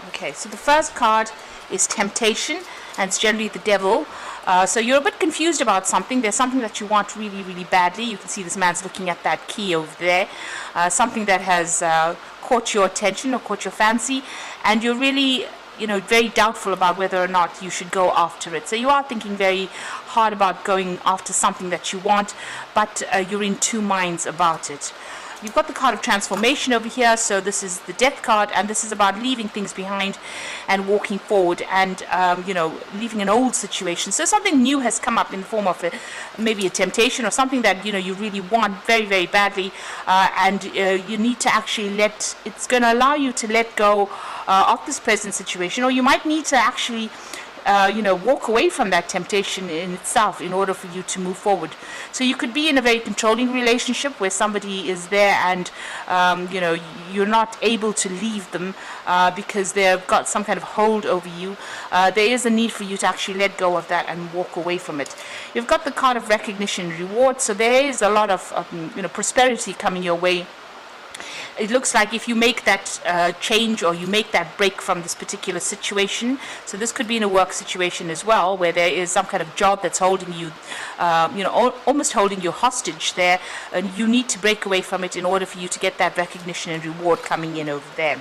Okay, so the first card is temptation, and it's generally the devil. So you're a bit confused about something. There's something that you want really, really badly. You can see this man's looking at that key over there. Something that has caught your attention or caught your fancy, and you're really, very doubtful about whether or not you should go after it. So you are thinking very hard about going after something that you want, but you're in two minds about it. You've got the card of transformation over here, so this is the death card, and this is about leaving things behind and walking forward and, leaving an old situation. So something new has come up in the form of maybe a temptation or something that, you really want very, very badly, and you need to actually it's going to allow you to let go of this present situation, or you might need to actually walk away from that temptation in itself in order for you to move forward. So you could be in a very controlling relationship where somebody is there and, you're not able to leave them because they've got some kind of hold over you. There is a need for you to actually let go of that and walk away from it. You've got the card of recognition and reward, so there is a lot of, prosperity coming your way. It looks like if you make that change or you make that break from this particular situation, so this could be in a work situation as well, where there is some kind of job that's holding you, almost holding you hostage there, and you need to break away from it in order for you to get that recognition and reward coming in over there.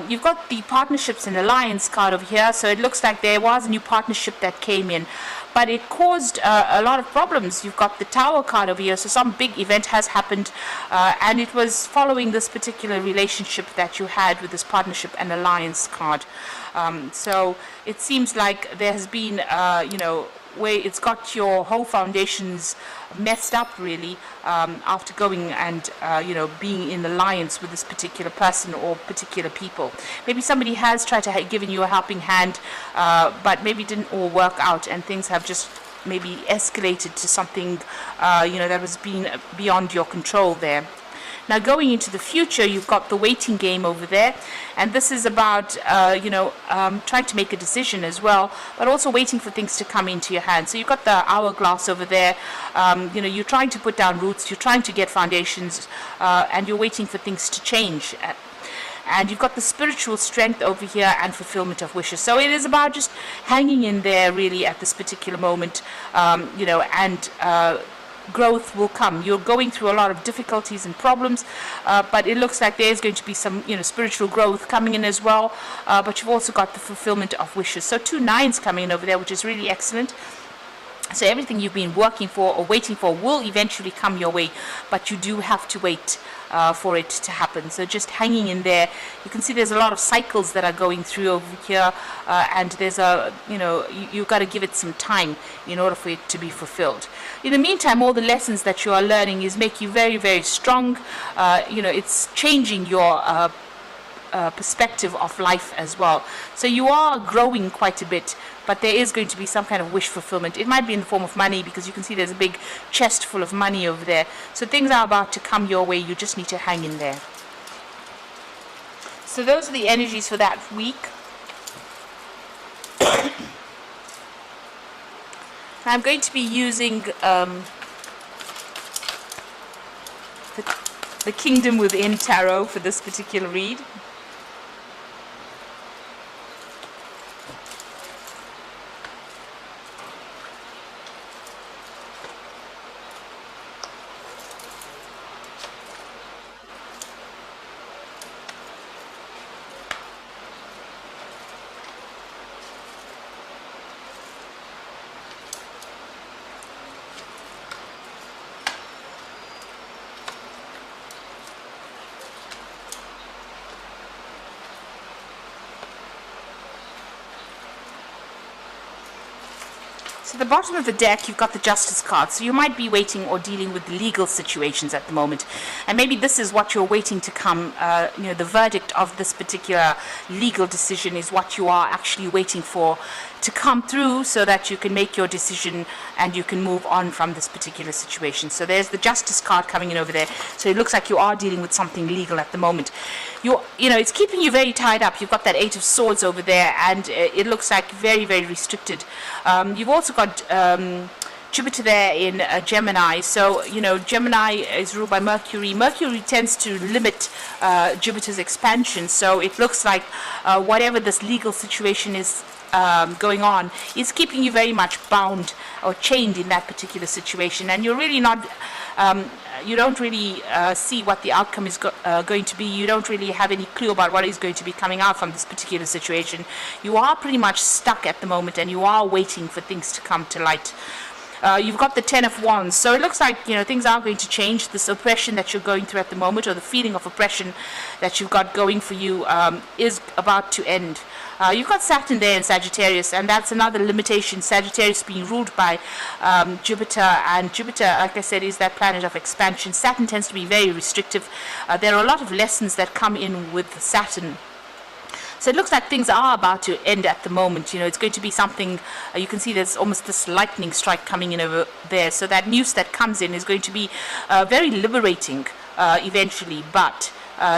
You've got the partnerships and alliance card over here, so it looks like there was a new partnership that came in, but it caused a lot of problems. You've got the Tower card over here, so some big event has happened, and it was following this particular relationship that you had with this partnership and alliance card. So it seems like there has been, where it's got your whole foundations messed up really, after going and being in alliance with this particular person or particular people. Maybe somebody has tried to given you a helping hand, but maybe didn't all work out, and things have just maybe escalated to something that was being beyond your control there. Now going into the future, you've got the waiting game over there, and this is about trying to make a decision as well, but also waiting for things to come into your hands. So you've got the hourglass over there. You're trying to put down roots, you're trying to get foundations, and you're waiting for things to change. And you've got the spiritual strength over here and fulfillment of wishes. So it is about just hanging in there really at this particular moment, and growth will come. You're going through a lot of difficulties and problems, but it looks like there's going to be some spiritual growth coming in as well, but you've also got the fulfillment of wishes. So 2 9s coming in over there, which is really excellent. So everything you've been working for or waiting for will eventually come your way, but you do have to wait for it to happen. So just hanging in there. You can see there's a lot of cycles that are going through over here, and there's you've got to give it some time in order for it to be fulfilled. In the meantime, all the lessons that you are learning is make you very, very strong. It's changing your perspective of life as well. So you are growing quite a bit, but there is going to be some kind of wish fulfillment. It might be in the form of money, because you can see there's a big chest full of money over there. So things are about to come your way. You just need to hang in there. So those are the energies for that week. I'm going to be using the Kingdom Within Tarot for this particular read. So at the bottom of the deck, you've got the Justice card. So you might be waiting or dealing with legal situations at the moment. And maybe this is what you're waiting to come, the verdict of this particular legal decision is what you are actually waiting for to come through, so that you can make your decision and you can move on from this particular situation. So there's the Justice card coming in over there. So it looks like you are dealing with something legal at the moment. It's keeping you very tied up. You've got that 8 of Swords over there, and it looks like very, very restricted. You've also got Jupiter there in Gemini. So, Gemini is ruled by Mercury. Mercury tends to limit Jupiter's expansion. So it looks like whatever this legal situation is going on is keeping you very much bound or chained in that particular situation. And you're really not, you don't really see what the outcome is going to be. You don't really have any clue about what is going to be coming out from this particular situation. You are pretty much stuck at the moment, and you are waiting for things to come to light. You've got the Ten of Wands, so it looks like things are going to change. This oppression that you're going through at the moment, or the feeling of oppression that you've got going for you, is about to end. You've got Saturn there in Sagittarius, and that's another limitation. Sagittarius being ruled by Jupiter, and Jupiter, like I said, is that planet of expansion. Saturn tends to be very restrictive. There are a lot of lessons that come in with Saturn. So it looks like things are about to end at the moment. It's going to be something, you can see there's almost this lightning strike coming in over there. So that news that comes in is going to be very liberating eventually, but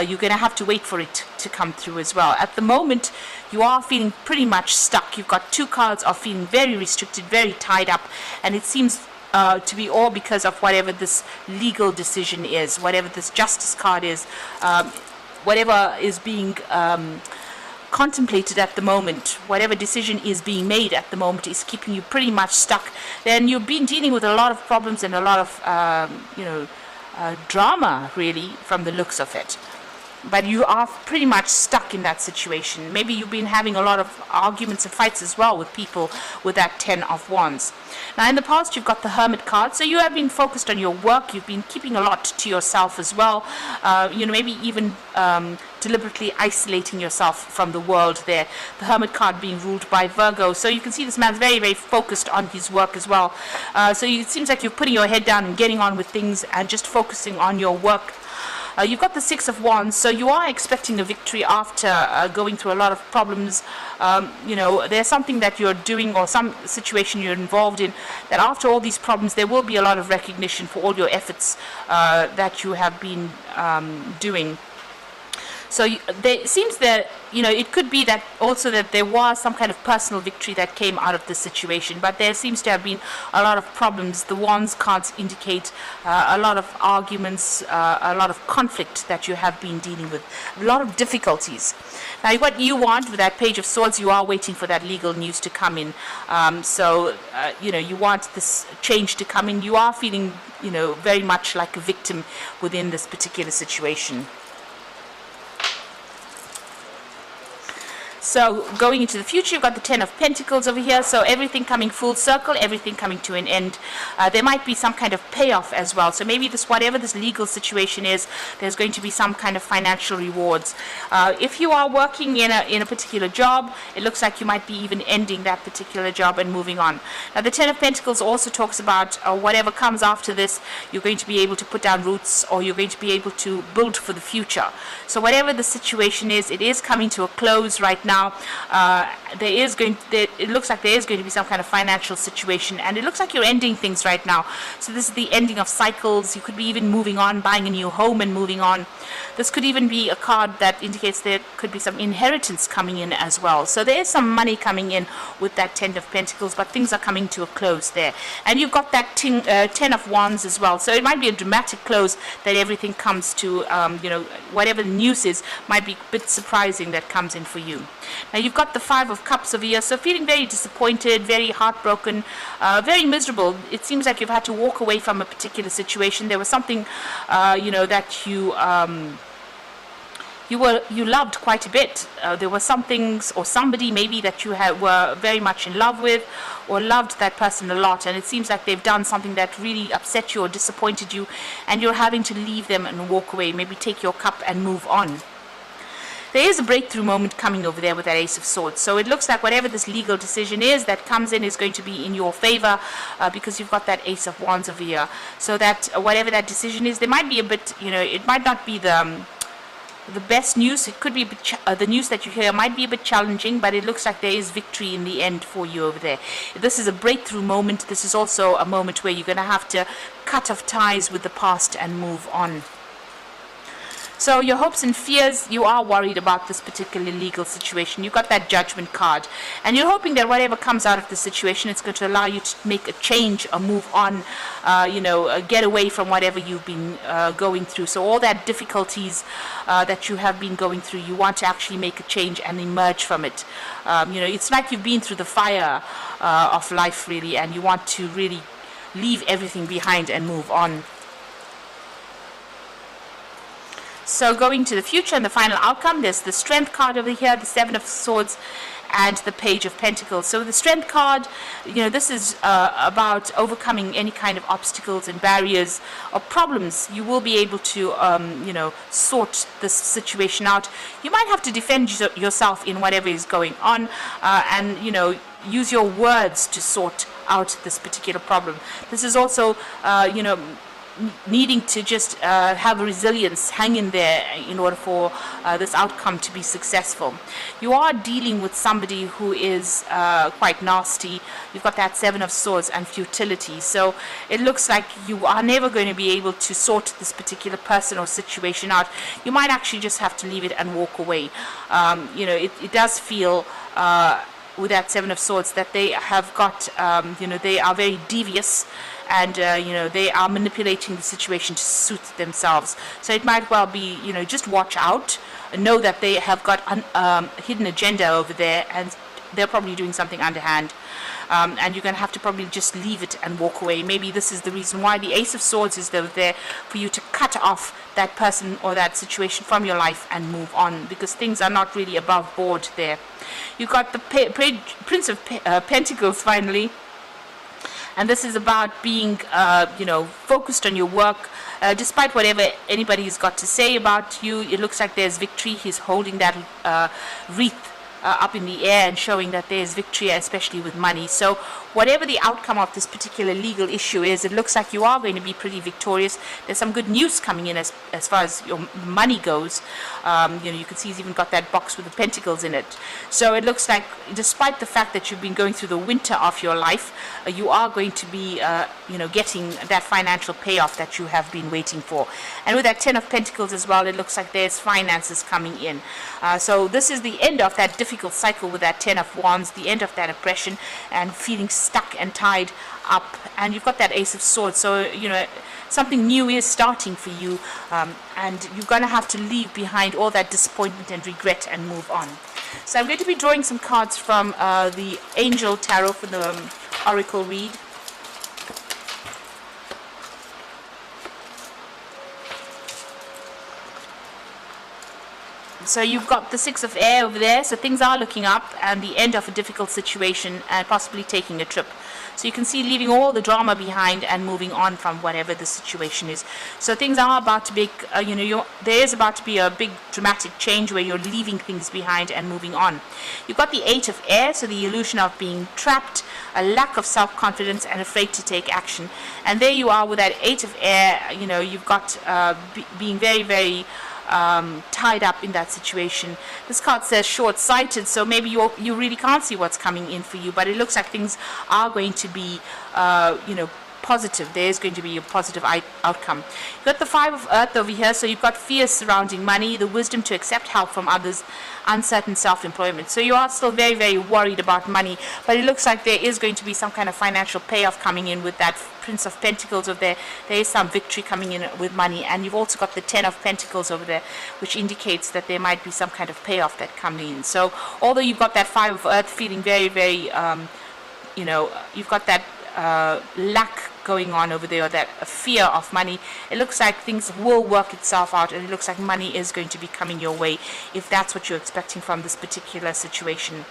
you're going to have to wait for it to come through as well. At the moment, you are feeling pretty much stuck. You've got two cards of feeling very restricted, very tied up, and it seems to be all because of whatever this legal decision is, whatever this justice card is, whatever is being contemplated at the moment, whatever decision is being made at the moment is keeping you pretty much stuck. Then you've been dealing with a lot of problems and a lot of drama, really, from the looks of it. But you are pretty much stuck in that situation. Maybe you've been having a lot of arguments and fights as well with people with that Ten of Wands. Now, in the past, you've got the Hermit card. So you have been focused on your work. You've been keeping a lot to yourself as well. Maybe even deliberately isolating yourself from the world there. The Hermit card being ruled by Virgo. So you can see this man's very, very focused on his work as well. So it seems like you're putting your head down and getting on with things and just focusing on your work. You've got the Six of Wands, so you are expecting a victory after going through a lot of problems. There's something that you're doing or some situation you're involved in, that after all these problems there will be a lot of recognition for all your efforts that you have been doing. So it seems that, it could be that also that there was some kind of personal victory that came out of this situation, but there seems to have been a lot of problems. The Wands cards indicate a lot of arguments, a lot of conflict that you have been dealing with, a lot of difficulties. Now, what you want with that Page of Swords, you are waiting for that legal news to come in. You want this change to come in. You are feeling, very much like a victim within this particular situation. So going into the future, you've got the Ten of Pentacles over here. So everything coming full circle, everything coming to an end. There might be some kind of payoff as well. So maybe whatever this legal situation is, there's going to be some kind of financial rewards. If you are working in a particular job, it looks like you might be even ending that particular job and moving on. Now, the Ten of Pentacles also talks about whatever comes after this, you're going to be able to put down roots, or you're going to be able to build for the future. So whatever the situation is, it is coming to a close right now. It looks like there is going to be some kind of financial situation, and it looks like you're ending things right now. So this is the ending of cycles. You could be even moving on, buying a new home and moving on. This could even be a card that indicates there could be some inheritance coming in as well. So there is some money coming in with that Ten of Pentacles, but things are coming to a close there. And you've got that Ten of Wands as well. So it might be a dramatic close that everything comes to, whatever the news is, might be a bit surprising that comes in for you. Now, you've got the Five of Cups over here, so feeling very disappointed, very heartbroken, very miserable. It seems like you've had to walk away from a particular situation. There was something, that you loved quite a bit. There were some things or somebody maybe that you were very much in love with, or loved that person a lot, and it seems like they've done something that really upset you or disappointed you, and you're having to leave them and walk away, maybe take your cup and move on. There is a breakthrough moment coming over there with that Ace of Swords. So it looks like whatever this legal decision is that comes in is going to be in your favor, because you've got that Ace of Wands over here. So that whatever that decision is, there might be a bit, it might not be the best news. It could be a bit the news that you hear might be a bit challenging, but it looks like there is victory in the end for you over there. This is a breakthrough moment. This is also a moment where you're going to have to cut off ties with the past and move on. So your hopes and fears, you are worried about this particular legal situation. You've got that judgment card, and you're hoping that whatever comes out of the situation, it's going to allow you to make a change or move on, get away from whatever you've been going through. So all that difficulties that you have been going through, you want to actually make a change and emerge from it. It's like you've been through the fire of life, really, and you want to really leave everything behind and move on. So going to the future and the final outcome, there's the Strength card over here, the Seven of Swords, and the Page of Pentacles. So the Strength card, this is about overcoming any kind of obstacles and barriers or problems. You will be able to, sort this situation out. You might have to defend yourself in whatever is going on, and use your words to sort out this particular problem. This is also, needing to just have a resilience, hang in there in order for this outcome to be successful. You are dealing with somebody who is quite nasty. You've got that Seven of Swords and futility. So it looks like you are never going to be able to sort this particular person or situation out. You might actually just have to leave it and walk away. It does feel with that Seven of Swords that they have got, they are very devious, and they are manipulating the situation to suit themselves. So it might well be, just watch out, know that they have got a hidden agenda over there, and they're probably doing something underhand. And you're going to have to probably just leave it and walk away. Maybe this is the reason why the Ace of Swords is there, for you to cut off that person or that situation from your life and move on, because things are not really above board there. You've got the Prince of Pentacles finally. And this is about being, focused on your work. Despite whatever anybody's got to say about you, it looks like there's victory. He's holding that wreath up in the air and showing that there's victory, especially with money. So whatever the outcome of this particular legal issue is, it looks like you are going to be pretty victorious. There's some good news coming in as far as your money goes. You can see he's even got that box with the pentacles in it. So it looks like, despite the fact that you've been going through the winter of your life, you are going to be, getting that financial payoff that you have been waiting for. And with that Ten of Pentacles as well, it looks like there's finances coming in. So this is the end of that difficult cycle with that Ten of Wands, the end of that oppression and feeling stuck and tied up. And you've got that Ace of Swords, so something new is starting for you, and you're going to have to leave behind all that disappointment and regret and move on. So I'm going to be drawing some cards from the Angel Tarot for the Oracle read. So you've got the Six of Air over there, so things are looking up, and the end of a difficult situation, and possibly taking a trip. So you can see leaving all the drama behind and moving on from whatever the situation is. So things are about to be, there is about to be a big dramatic change where you're leaving things behind and moving on. You've got the Eight of Air, so the illusion of being trapped, a lack of self-confidence, and afraid to take action. And there you are with that Eight of Air. You've got being very, very tied up in that situation. This card says short-sighted, so maybe you really can't see what's coming in for you, but it looks like things are going to be positive. There's going to be a positive outcome. You've got the Five of Earth over here, so you've got fears surrounding money, the wisdom to accept help from others, uncertain self-employment. So you are still very, very worried about money, but it looks like there is going to be some kind of financial payoff coming in with that Prince of Pentacles over there. There is some victory coming in with money, and you've also got the Ten of Pentacles over there, which indicates that there might be some kind of payoff that comes in. So although you've got that Five of Earth feeling very, very, you've got that lack going on over there, or that fear of money, it looks like things will work itself out, and it looks like money is going to be coming your way if that's what you're expecting from this particular situation.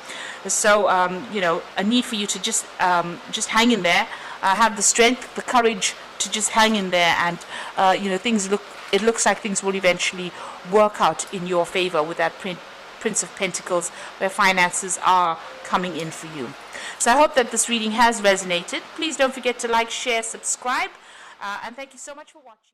So a need for you to just hang in there, have the strength, the courage to just hang in there, and it looks like things will eventually work out in your favor with that Prince of Pentacles, where finances are coming in for you. So I hope that this reading has resonated. Please don't forget to like, share, subscribe, and thank you so much for watching.